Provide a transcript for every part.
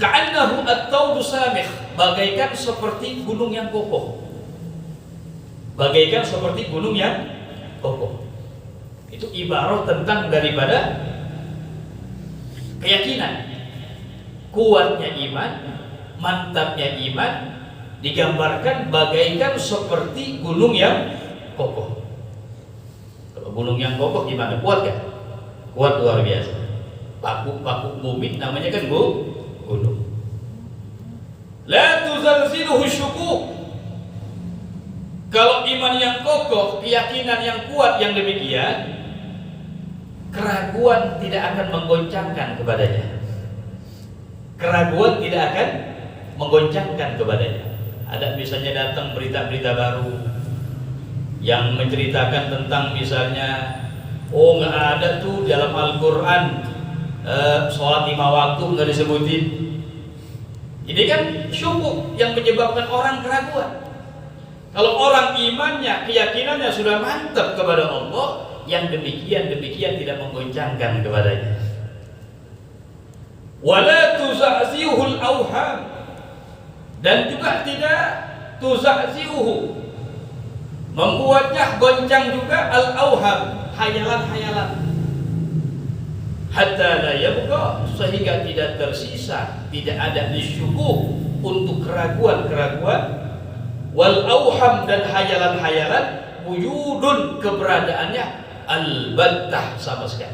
Ka'annahu at-tawdu samikh, bagaikan seperti gunung yang kokoh. Bagaikan seperti gunung yang kokoh. Itu ibarat tentang daripada keyakinan. Kuatnya iman, mantapnya iman, digambarkan bagaikan seperti gunung yang kokoh. Kalau gunung yang kokoh gimana? Kuat kan? Kuat luar biasa. Paku-paku bumi namanya kan gunung. La tuzalziluhu syukuk. Kalau iman yang kokoh, keyakinan yang kuat yang demikian, keraguan tidak akan menggoncangkan kepadanya. Keraguan tidak akan menggoncangkan kepadanya. Ada misalnya datang berita-berita baru yang menceritakan tentang misalnya, oh nggak ada tuh dalam Al-Quran sholat 5 waktu nggak disebutin. Ini kan syukuk yang menyebabkan orang keraguan. Kalau orang imannya, keyakinannya sudah mantap kepada Allah, yang demikian tidak menggoncangkan kepadanya. Wala tuza'zi'uhul awham, dan juga tidak tuza'zi'uhu, membuatnya goncang juga al-awham, hayalan-hayalan. Hatta la yabqa, sehingga tidak tersisa, tidak ada syukuk untuk keraguan-keraguan. Wal auham, dan hayalan-hayalan, wujudun, keberadaannya al-battah, sama sekali.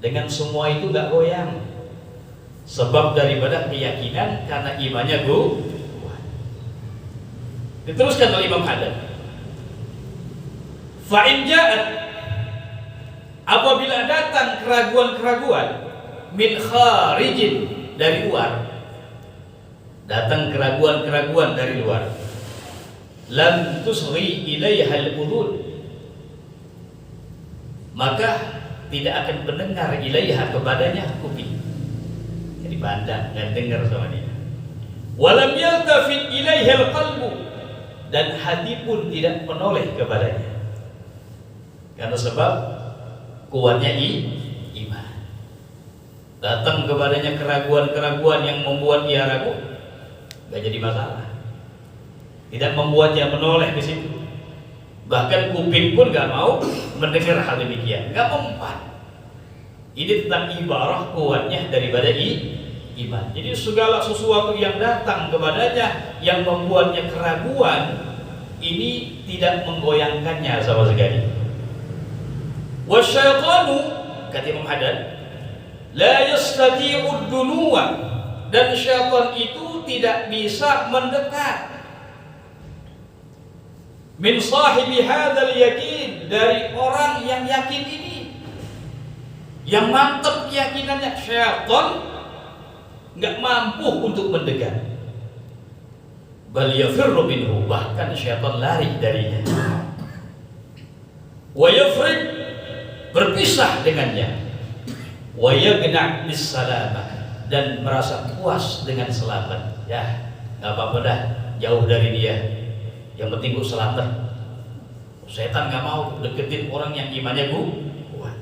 Dengan semua itu gak goyang, sebab daripada keyakinan, karena imannya kuat. Diteruskan oleh Imam Haddad, fa'in ja'at, apabila datang keraguan-keraguan, min kharijin, dari luar, datang keraguan-keraguan dari luar, lam tusghi ilaihal udhun, maka tidak akan mendengar ilaiha, kepadanya kuping. Jadi pandang dan dengar sama dia. Walam yaltafit ilaihal qalbu, dan hati pun tidak menoleh kepadanya. Karena sebab kuatnya iman. Datang kepadanya keraguan-keraguan yang membuat dia ragu, gak jadi masalah, tidak membuatnya menoleh ke situ. Bahkan kuping pun gak mau mendengar hal demikian, gak mempan. Ini tentang ibarah kuatnya daripada iman. Jadi segala sesuatu yang datang kepadanya yang membuatnya keraguan, ini tidak menggoyangkannya sama sekali. Wasyaitanu, kata Imam Haddad, la yastati'ud dunuwa, dan syaitan itu tidak bisa mendekat min sahibi hadzal yakin, dari orang yang yakin ini, yang mantap keyakinannya. Syaitan nggak mampu untuk mendekat. Bal yafirru minhu, bahkan syaitan lari darinya. Wa yafrid, berpisah dengannya. Wa yagna' bis salamah, dan merasa puas dengan selamat. Ya, nggak apa-apa dah, jauh dari dia, yang penting gue selamat. Setan nggak mau deketin orang yang imannya kuat.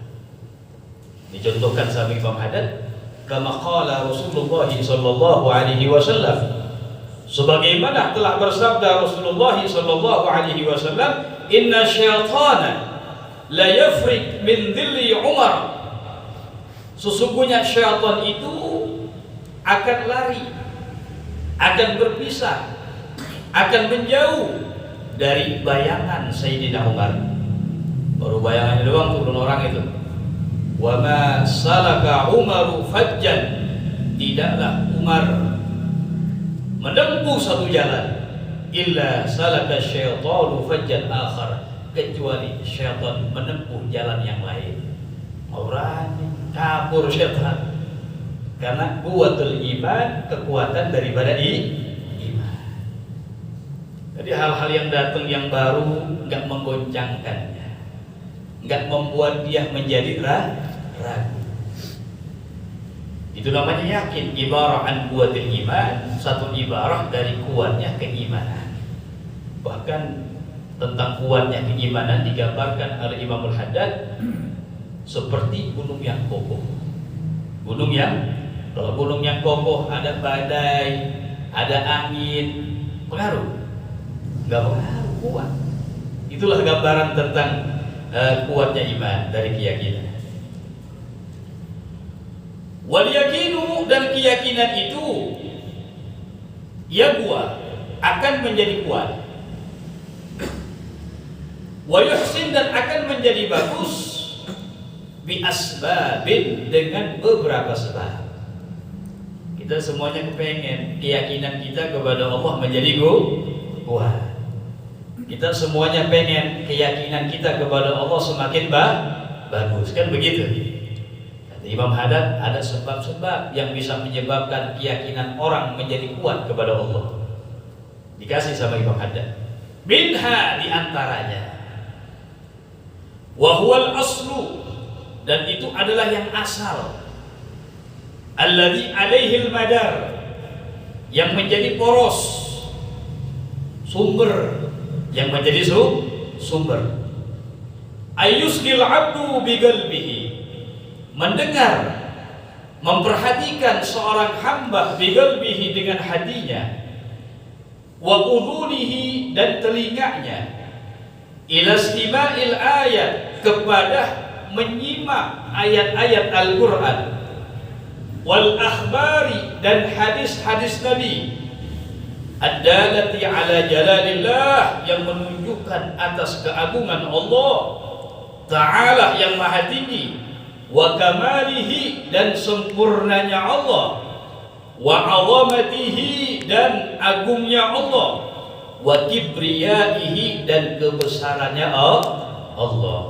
Dicontohkan sama Imam Haddad, kama qala Rasulullah sallallahu alaihi wasallam, sebagaimana telah bersabda Rasulullah sallallahu alaihi wasallam, inna syaitana la yafrik min dhilli Umar, sesungguhnya syaitan itu akan lari, akan berpisah, akan menjauh dari bayangan Sayyidina Umar. Baru bayangannya doang turun orang itu. Wa ma salaka Umaru fajjan, tidaklah Umar menempuh satu jalan, illa salaka syaitanu fajjan akhar, kecuali syaitan menempuh jalan yang lain. Orang kabur syaitan, karena kuatul iman, kekuatan daripada iman. Jadi hal-hal yang datang yang baru nggak menggoncangkannya, nggak membuat dia menjadi ragu. Itu namanya yakin. Ibarah an kuatil iman, satu ibarah dari kuatnya keimanan. Bahkan tentang kuatnya keimanan digambarkan oleh Imamul Haddad seperti gunung yang kokoh. Gunung yang Kalau gunungnya kokoh, ada badai, ada angin, pengaruh? Enggak pengaruh, kuat. Itulah gambaran tentang kuatnya iman dari keyakinan. Wal yakinu, dan keyakinan itu ya kuat, akan menjadi kuat. Wa yuhsin, dan akan menjadi bagus bi asbabin, dengan beberapa sebab. Kita semuanya kepengen keyakinan kita kepada Allah menjadi kuat. Kita semuanya pengen keyakinan kita kepada Allah semakin bagus, kan begitu? Kata Imam Haddad, ada sebab-sebab yang bisa menyebabkan keyakinan orang menjadi kuat kepada Allah. Dikasih sama Imam Haddad. Minha, diantaranya, wa huwal aslu, dan itu adalah yang asal, alladzi alaihil madar, yang menjadi poros, sumber, yang menjadi sumber. Ayyusgil abdu biqalbihi, mendengar, memperhatikan seorang hamba biqalbihi, dengan hatinya, wa udhunihi, dan telinganya, ila istima'il ayat, kepada menyimak ayat-ayat Al-Quran, wal akhbari, dan hadis-hadis Nabi, ad-dalati ala jalalillah, yang menunjukkan atas keagungan Allah Ta'ala yang maha tinggi, wa kamalihi, dan sempurnanya Allah, wa azamatihi, dan agungnya Allah, wa kibriyaihi, dan kebesarannya Allah.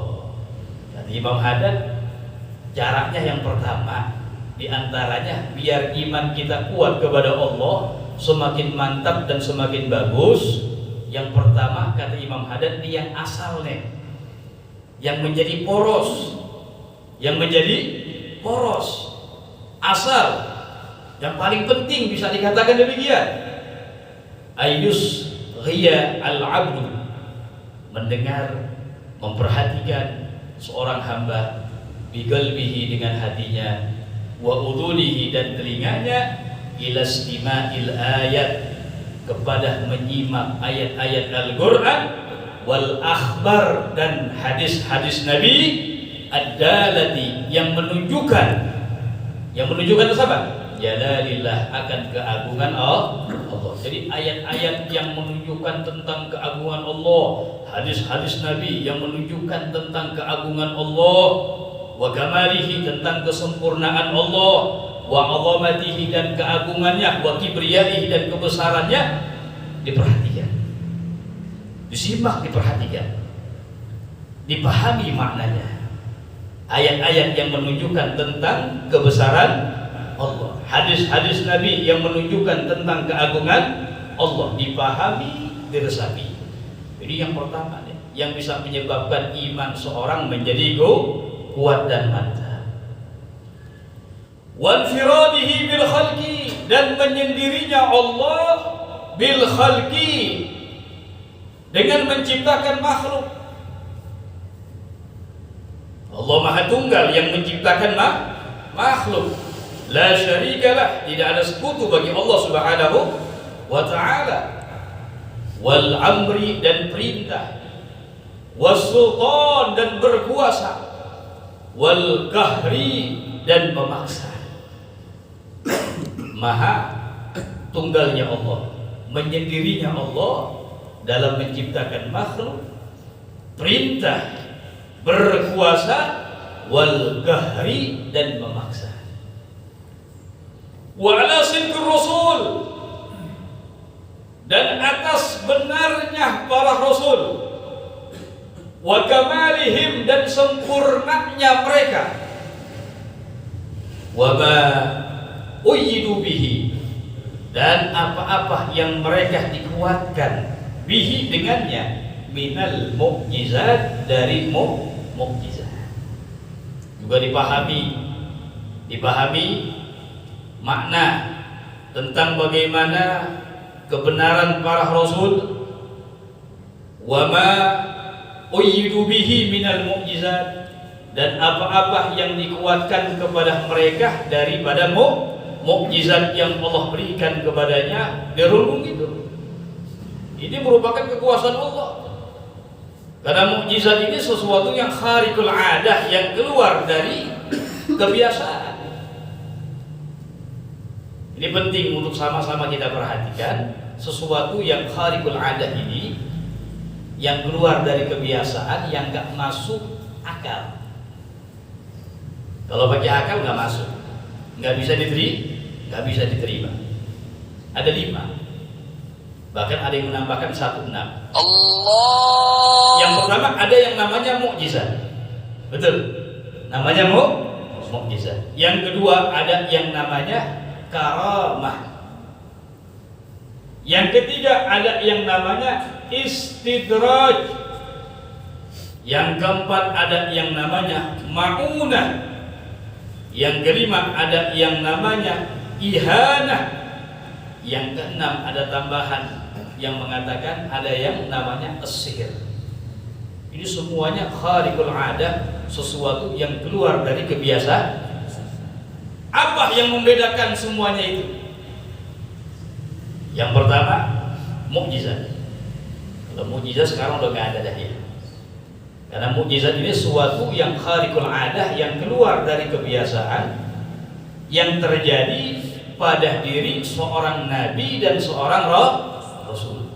Dan Imam Haddad, caranya yang pertama diantaranya biar iman kita kuat kepada Allah semakin mantap dan semakin bagus. Yang pertama, kata Imam Haddad, ini yang asalnya, yang menjadi poros, asal, yang paling penting, bisa dikatakan demikian. Ayus ghiya al-abdu, mendengar, memperhatikan seorang hamba, biqalbihi, dengan hatinya, wa udhunihi, dan telinganya, ila istima'il ayat, kepada menyimak ayat-ayat Al-Quran, wal akhbar, dan hadis-hadis Nabi, ad-dalati, yang menunjukkan apa? Jalalillah, akan keagungan Allah. Jadi ayat-ayat yang menunjukkan tentang keagungan Allah, hadis-hadis Nabi yang menunjukkan tentang keagungan Allah, wa kamalihi, tentang kesempurnaan Allah, wa azamatihi, dan keagungannya, wa kibriyaihi, dan kebesarannya, diperhatikan, disimak, diperhatikan, dipahami maknanya. Ayat-ayat yang menunjukkan tentang kebesaran Allah, hadis-hadis Nabi yang menunjukkan tentang keagungan Allah, dipahami, diresapi. Jadi yang pertama yang bisa menyebabkan iman seorang menjadi kuat dan mantap. Wa infiradihi bil khalqi, dan menyendirinya Allah bil khalqi, dengan menciptakan makhluk. Allah Maha Tunggal yang menciptakan makhluk. La syarikalah, tidak ada sekutu bagi Allah Subhanahu wa ta'ala. Wal amri, dan perintah. Was sultan, dan berkuasa. Wal kahri, dan memaksa. Maha tunggalnya Allah, menyendirinya Allah dalam menciptakan makhluk, perintah, berkuasa, wal kahri, dan memaksa. Wa ala sidqir rasul, dan atas benarnya para rasul, wa kamalihim, dan sempurnanya mereka, wa ma uyyidu bihi, dan apa-apa yang mereka dikuatkan, bihi, dengannya, minal mukjizat, dari mukjizat. Juga dipahami makna tentang bagaimana kebenaran para rasul, wa ma uyyidu bihi minal mukjizat, dan apa-apa yang dikuatkan kepada mereka daripada mukjizat yang Allah berikan kepadanya dirundung itu. Ini merupakan kekuasaan Allah. Karena mukjizat ini sesuatu yang khariqul adah, yang keluar dari kebiasaan. Ini penting untuk sama-sama kita perhatikan, sesuatu yang khariqul adah ini, yang keluar dari kebiasaan, yang gak masuk akal. Kalau pakai akal gak masuk, gak bisa diterima. Ada 5. Bahkan ada yang menambahkan 1/6. Allah. Yang pertama ada yang namanya mukjizat. Betul. Namanya mukjizat. Yang kedua ada yang namanya karamah. Yang ketiga ada yang namanya istidraj. Yang keempat ada yang namanya ma'unah. Yang kelima ada yang namanya ihanah. Yang keenam ada tambahan yang mengatakan ada yang namanya as-sihir. Ini semuanya khariqul adah, sesuatu yang keluar dari kebiasaan. Apa yang membedakan semuanya itu? Yang pertama, mukjizat. Kalau mukjizat sekarang udah nggak ada dah ya. Karena mukjizat ini sesuatu yang khariqul adah, yang keluar dari kebiasaan, yang terjadi pada diri seorang nabi dan seorang rasul.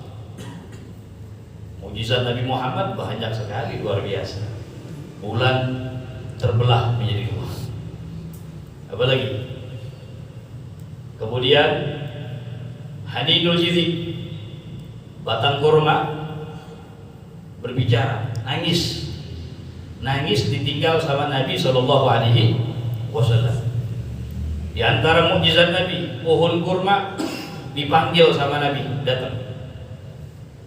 Mukjizat Nabi Muhammad banyak sekali, luar biasa. Bulan terbelah menjadi 2. Apalagi? Kemudian Hanidul Jidhi, batang kurma berbicara, nangis ditinggal sama Nabi Shallallahu Alaihi Wasallam. Di antara mukjizat Nabi, pohon kurma dipanggil sama Nabi, datang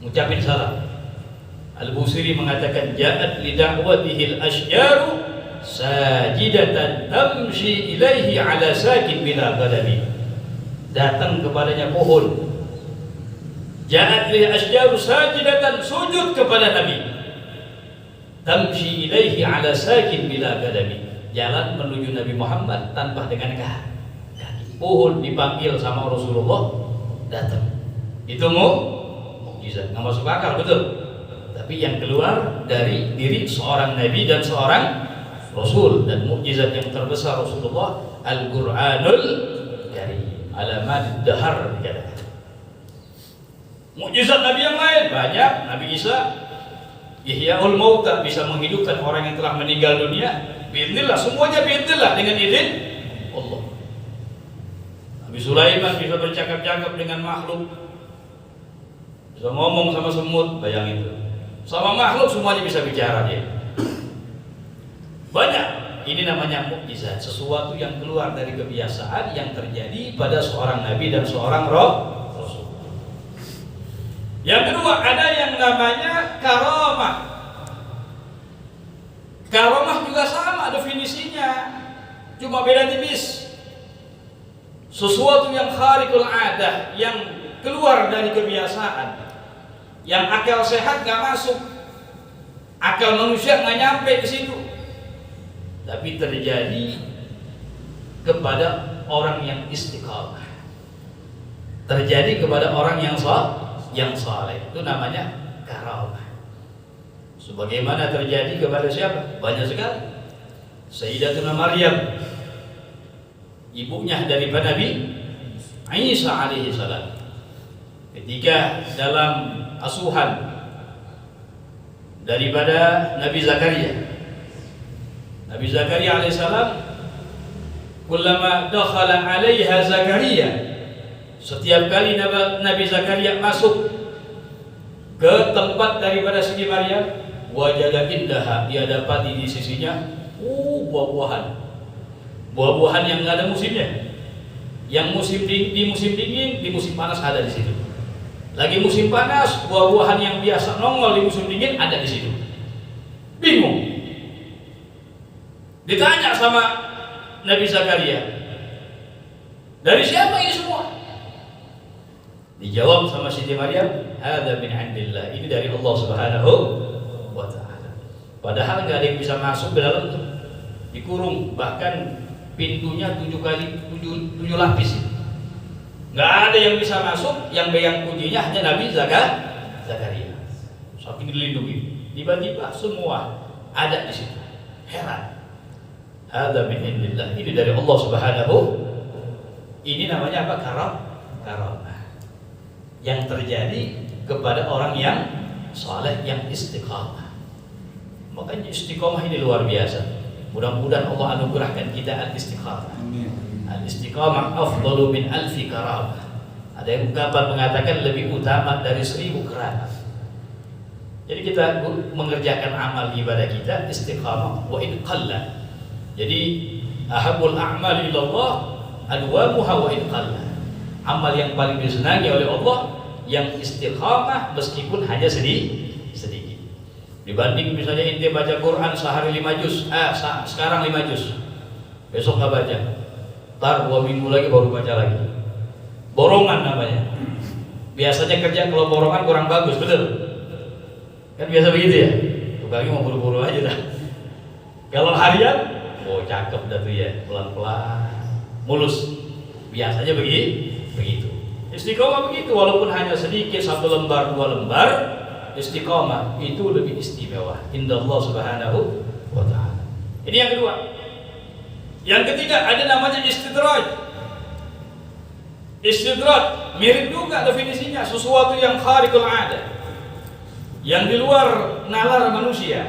ngucapin salam. Al-Busiri mengatakan ja'at li da'watihi al-ashjaru sajidatan tamshi ilaihi ala sakin bila ghadabi. Datang kepadanya pohon. Ja'at li ashjaru sajidatan, sujud kepada Nabi. Tamshi ilaihi ala sakin bila ghadabi. Jalan menuju Nabi Muhammad tanpa dengan kaki. Pohon dipanggil sama Rasulullah, datang. Itu mukjizat, nggak masuk akal, betul. Tapi yang keluar dari diri seorang nabi dan seorang rasul. Dan mukjizat yang terbesar Rasulullah, Al-Qur'anul Karim, alamat dahar dikatakan. Mukjizat Nabi yang lain banyak. Nabi Isa Ihya'ul Mauta, bisa menghidupkan orang yang telah meninggal dunia. Biidznillah, semuanya biidznillah, dengan izin Allah. Nabi Sulaiman bisa bercakap-cakap dengan makhluk, bisa ngomong sama semut, bayangin itu. Sama makhluk semuanya bisa bicara dia. Banyak. Ini namanya mukjizat, sesuatu yang keluar dari kebiasaan, yang terjadi pada seorang nabi dan seorang rasul. Yang kedua ada yang namanya karamah. Karamah juga sama definisinya, cuma beda tipis. Sesuatu yang khariqul adah, yang keluar dari kebiasaan, yang akal sehat nggak masuk, akal manusia nggak nyampe ke situ, tapi terjadi kepada orang yang istiqamah, terjadi kepada orang yang saleh. Itu namanya karamah. Sebagaimana terjadi kepada siapa? Banyak sekali. Sayyidatuna Maryam, ibunya daripada Nabi Isa alaihi salam, ketika dalam asuhan daripada Nabi Zakaria alaihi salam, kullama dakhala alaiha Zakaria, setiap kali Nabi Zakaria masuk ke tempat daripada Siti Maryam, wajada indaha, dia dapati di sisinya buah-buahan yang nggak ada musimnya, yang di musim dingin, di musim panas ada di situ. Lagi musim panas, buah-buahan yang biasa nongol di musim dingin ada di situ. Bingung. Ditanya sama Nabi Zakaria, dari siapa ini semua? Dijawab sama Siti Maryam, hadza min indillah, ini dari Allah Subhanahu wa taala. Padahal nggak ada yang bisa masuk ke dalam, dikurung, bahkan pintunya 7 lapis. Nggak ada yang bisa masuk, yang pegang kuncinya hanya Nabi Zakaria. Saking dilindungi, tiba-tiba semua ada di situ. Heran. Hadza min indillah. Ini dari Allah Subhanahu. Ini namanya apa? Karamah. Yang terjadi kepada orang yang saleh, yang istiqamah. Makanya istiqamah ini luar biasa. Mudah-mudahan Allah anugerahkan kita al-istiqamah. Al-istiqamah afdalu min alfi karamah. Ada yang ungkapan mengatakan lebih utama dari 1000 karamah. Jadi kita mengerjakan amal ibadah kita istiqamah wa in qalla. Jadi ahabul a'mal ila Allah adwamuha wa in qalla. Amal yang paling disenangi oleh Allah yang istiqamah meskipun hanya sedikit. Dibanding misalnya ente baca Quran sehari 5 juz, sekarang 5 juz, besok nggak baca, ntar 2 minggu lagi baru baca lagi. Borongan namanya. Biasanya kerja kalau borongan kurang bagus, betul? Kan biasa begitu ya. Tukangnya mau buru-buru aja dah. Kalau harian, oh cakep dah tuh ya, pelan-pelan, mulus. Biasanya begitu. Istiqomah begitu, walaupun hanya sedikit, 1 lembar, 2 lembar, istiqomah itu lebih istimewa inda Allah Subhanahu wa ta'ala. Ini yang kedua. Yang ketiga ada namanya istidraj. Istidraj mirip juga definisinya, sesuatu yang khariqul 'adah, yang di luar nalar manusia,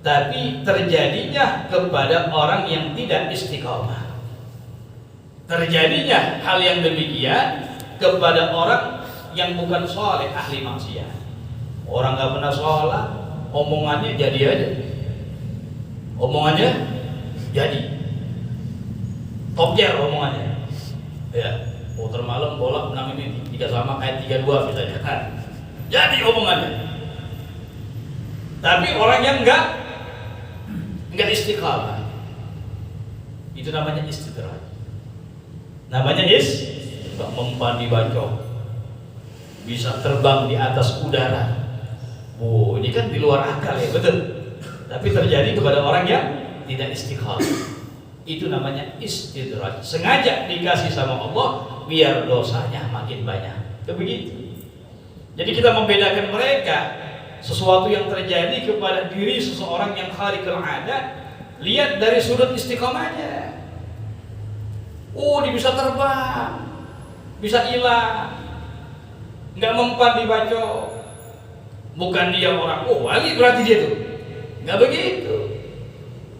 tapi terjadinya kepada orang yang tidak istiqomah. Terjadinya hal yang demikian kepada orang yang bukan soleh, ahli maksiat. Orang nggak pernah sholat, omongannya jadi aja. Omongannya jadi. Topjer omongannya. Ya, putar malam bola menang ini 3 sama kayak 3-2 misalnya kan. Jadi omongannya. Tapi orang yang enggak istiqamah, itu namanya istidraj. Namanya mempan di bacok, bisa terbang di atas udara. Oh, ini kan di luar akal ya, betul. Tapi terjadi kepada orang yang tidak istiqamah. Itu namanya istidraj. Sengaja dikasih sama Allah biar dosanya makin banyak. Begitu. Jadi kita membedakan mereka, sesuatu yang terjadi kepada diri seseorang yang khariqul 'adah, lihat dari sudut istiqomahnya. Oh, dia bisa terbang, bisa hilang, nggak mempan di bacok. Bukan dia orang, oh wali berarti dia tuh. Nggak begitu.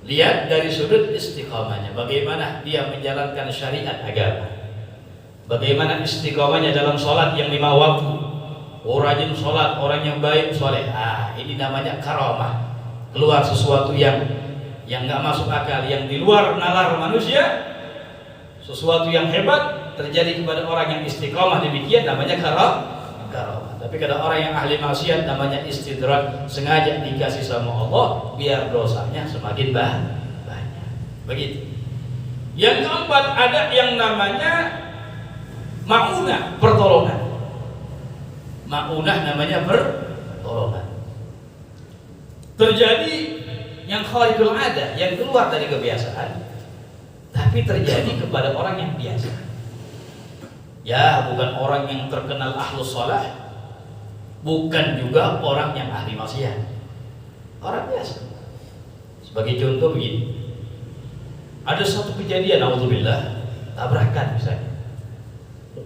Lihat dari sudut istiqomahnya, bagaimana dia menjalankan syariat agama. Bagaimana istiqomahnya dalam sholat yang 5 waktu. Oh, rajin sholat, orang yang baik soleh. Ini namanya karamah. Keluar sesuatu yang nggak masuk akal, yang di luar nalar manusia. Sesuatu yang hebat terjadi kepada orang yang istiqomah demikian, namanya karamah. Tapi kada orang yang ahli maksiat namanya istidraj, sengaja dikasih sama Allah biar dosanya semakin banyak. Begitu. Yang keempat ada yang namanya ma'unah, pertolongan. Ma'unah namanya pertolongan. Terjadi yang khariqul 'adah, yang keluar dari kebiasaan, tapi terjadi kepada orang yang biasa. Ya, bukan orang yang terkenal ahlus shalah, bukan juga orang yang ahli maksiat. Orang biasa. Sebagai contoh begini. Ada satu kejadian, naudzubillah, tabrakan misalnya.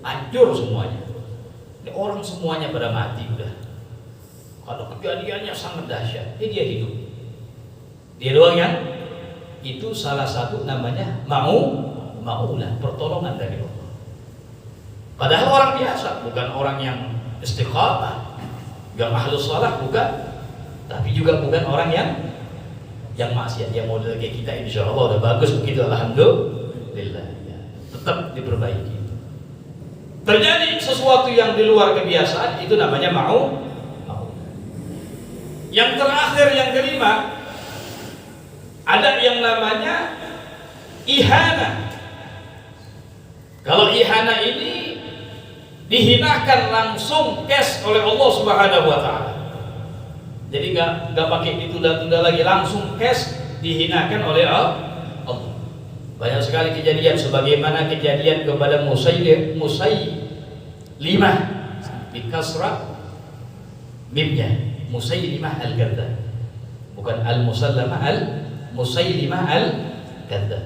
Hancur semuanya. Ini orang semuanya pada mati udah. Kalau kejadiannya sangat dahsyat, dia hidup. Dia doang yang itu salah satu namanya ma'unah, pertolongan dari Allah. Padahal orang biasa, bukan orang yang istiqamah, yang ahlus shalah bukan, tapi juga bukan orang yang maksiat. Yang model kayak kita insya Allah udah bagus begitu, alhamdulillah. Ya, tetap diperbaiki. Terjadi sesuatu yang di luar kebiasaan, itu namanya ma'unah. Yang terakhir, yang kelima, ada yang namanya ihana. Kalau ihana ini dihinakan langsung cash oleh Allah Subhanahu wa ta'ala. Jadi nggak pakai ditunda-tunda lagi, langsung cash dihinakan oleh Allah. Banyak sekali kejadian sebagaimana kejadian kepada Musailimah bi kasrah mimnya, Musailimah al-Kadzdzab, bukan al-Musallama, al-Musailimah al-Kadzdzab,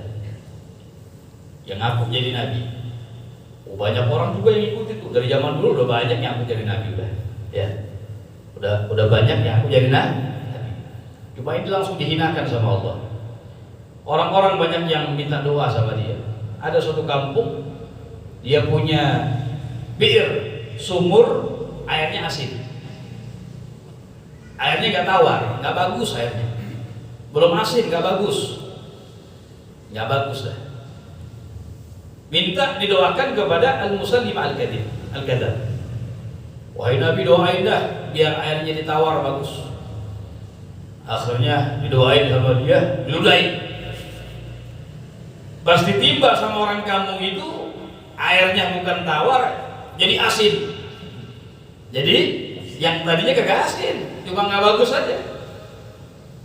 yang ngaku jadi nabi. Banyak orang juga yang ikuti tuh, dari zaman dulu udah banyak yang ngaku jadi nabi, udah banyak yang ngaku jadi nabi. Cuma ini langsung dihinakan sama Allah. Orang-orang banyak yang minta doa sama dia. Ada suatu kampung, dia punya bir, sumur, airnya asin. Airnya gak tawar, gak bagus airnya. Belum asin, gak bagus. Gak bagus dah. Minta didoakan kepada Al-Musallim Al-Kadzdzab. Wahai Nabi, doain dah biar airnya ditawar bagus. Akhirnya didoain sama dia, diludahin. Pas ditimba sama orang kampung itu, airnya bukan tawar, jadi asin. Jadi yang tadinya kagak asin, cuma nggak bagus aja.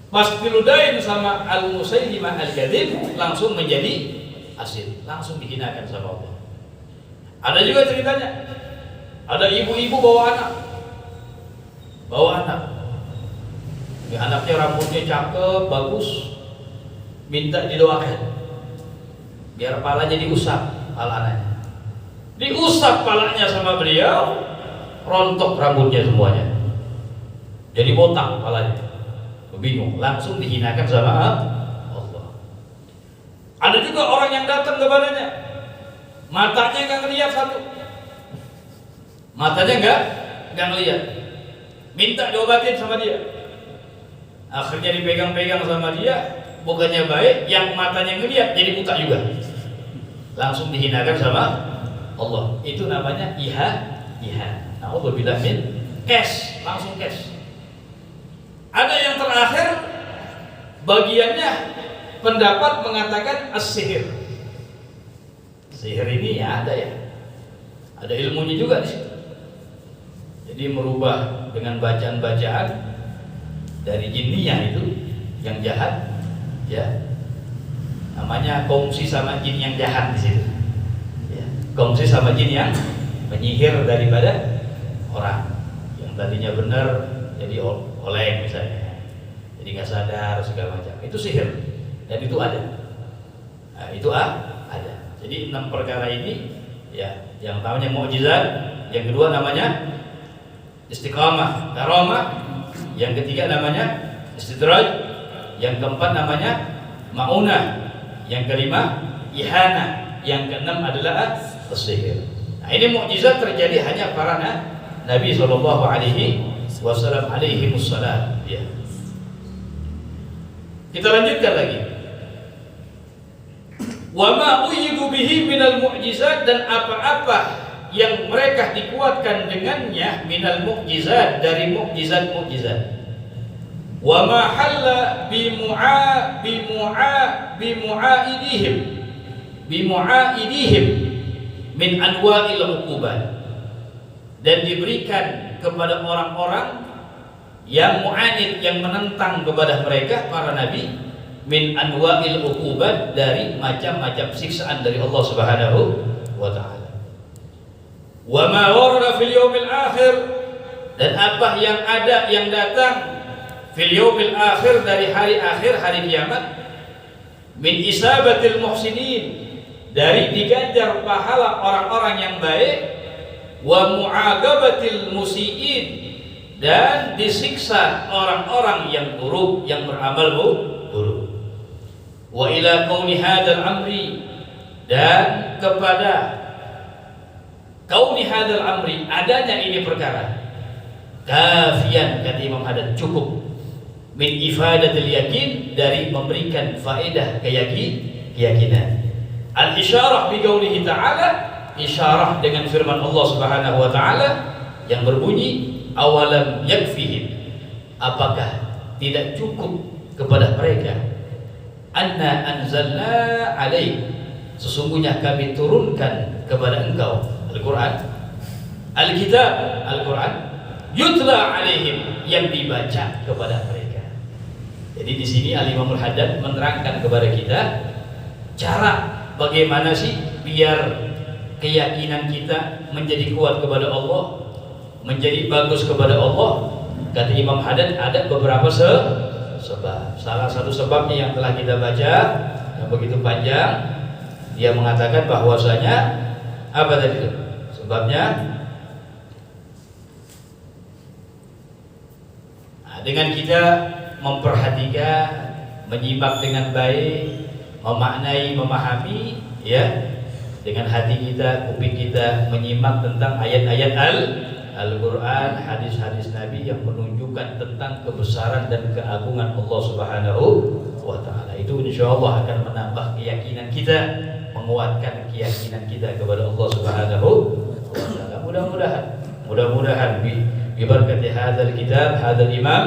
Pas diludahin sama Al-Musailimah Al-Kadzdzab, langsung menjadi asin, langsung dihinakan sama Allah. Ada juga ceritanya, ada ibu-ibu bawa anak. Ya, anaknya rambutnya cakep, bagus, minta didoakan biar palanya diusap, pala anaknya diusap palanya sama beliau, rontok rambutnya semuanya, jadi botak palanya, bingung, langsung dihinakan sama Allah. Ada juga orang yang datang kepadanya, matanya nggak ngelihat satu, matanya nggak ngelihat, minta diobatin sama dia, akhirnya dipegang-pegang sama dia, bukannya baik, yang matanya ngelihat jadi buta juga, langsung dihinakan sama Allah. Itu namanya na'udzubillah min cash, langsung cash. Ada yang terakhir, bagiannya pendapat mengatakan as-sihir. Sihir ini ya, ada ilmunya juga di situ. Jadi merubah dengan bacaan-bacaan dari jinniyah itu yang jahat, ya, namanya kongsi sama jin yang jahat di situ, ya, kongsi sama jin yang menyihir daripada orang yang tadinya benar jadi oleng misalnya, jadi nggak sadar segala macam, itu sihir dan itu ada. Nah, itu ada. Jadi 6 perkara ini, ya, yang namanya mukjizat, yang kedua namanya istiqamah, karamah, yang ketiga namanya istidraj, yang keempat namanya maunah, yang kelima ihana, yang keenam adalah as-sihir. Nah, ini mukjizat terjadi hanya para Nabi sallallahu alaihi wasallam alaihi wassalam, ya. Kita lanjutkan lagi. Wa ma uyidu bihi minal mu'jizat, dan apa-apa yang mereka dikuatkan dengannya minal mu'jizat, dari mukjizat-mukjizat. Wa ma halla bimu'aidihim min anwa'il uqubat, dan diberikan kepada orang-orang yang mu'anid, yang menentang kepada mereka para nabi, min anwa'il uqubat, dari macam-macam siksaan dari Allah Subhanahu wa taala. Wa ma warada fil yaumil akhir, dan apa yang ada, yang datang fil yaumil akhir, dari hari akhir, hari kiamat, min isabatil muhsinin, dari diganjar pahala orang-orang yang baik, wa mu'agabatil musiin, dan disiksa orang-orang yang buruk, yang beramal buruk. Wa ila kauni hadzal amri, dan kepada kauni hadzal amri, adanya ini perkara, kafian, kata Imam Haddad, cukup, min ifadatil yakin, dari memberikan faedah keyakinan. Al-isyarah bi qaulihi ta'ala, isyarah dengan firman Allah Subhanahu wa taala yang berbunyi awalam yakfihim, apakah tidak cukup kepada mereka, anna anzalna alaik, sesungguhnya kami turunkan kepada engkau Al-Quran, Al-Kitab, Al-Quran, yutla alaihim, yang dibaca kepada mereka. Jadi di sini Al-Imam Al-Haddad menerangkan kepada kita cara bagaimana sih biar keyakinan kita menjadi kuat kepada Allah, menjadi bagus kepada Allah? Kata Imam Haddad ada beberapa sebab. Salah satu sebabnya yang telah kita baca yang begitu panjang, dia mengatakan bahwasanya apa tadi itu? Sebabnya dengan kita memperhatikan, menyimak dengan baik, memaknai, memahami, ya, dengan hati kita, kuping kita menyimak tentang ayat-ayat Al-Quran, hadis-hadis Nabi yang menunjukkan tentang kebesaran dan keagungan Allah Subhanahu wa Ta'ala. Itu insya Allah akan menambah keyakinan kita, menguatkan keyakinan kita kepada Allah Subhanahu wa Ta'ala. Mudah-mudahan bibarakati hadzal kitab, hadzal imam,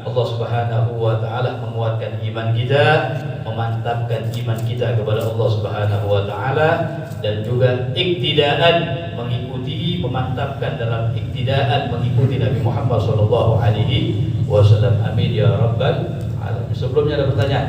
Allah Subhanahu wa Ta'ala menguatkan iman kita, memantapkan iman kita kepada Allah Subhanahu wa Ta'ala, dan juga iktidaan, mengikuti, memantapkan dalam iktidaan mengikuti Nabi Muhammad sallallahu alaihi wasallam. Amin ya rabbal alamin. Sebelumnya ada pertanyaan?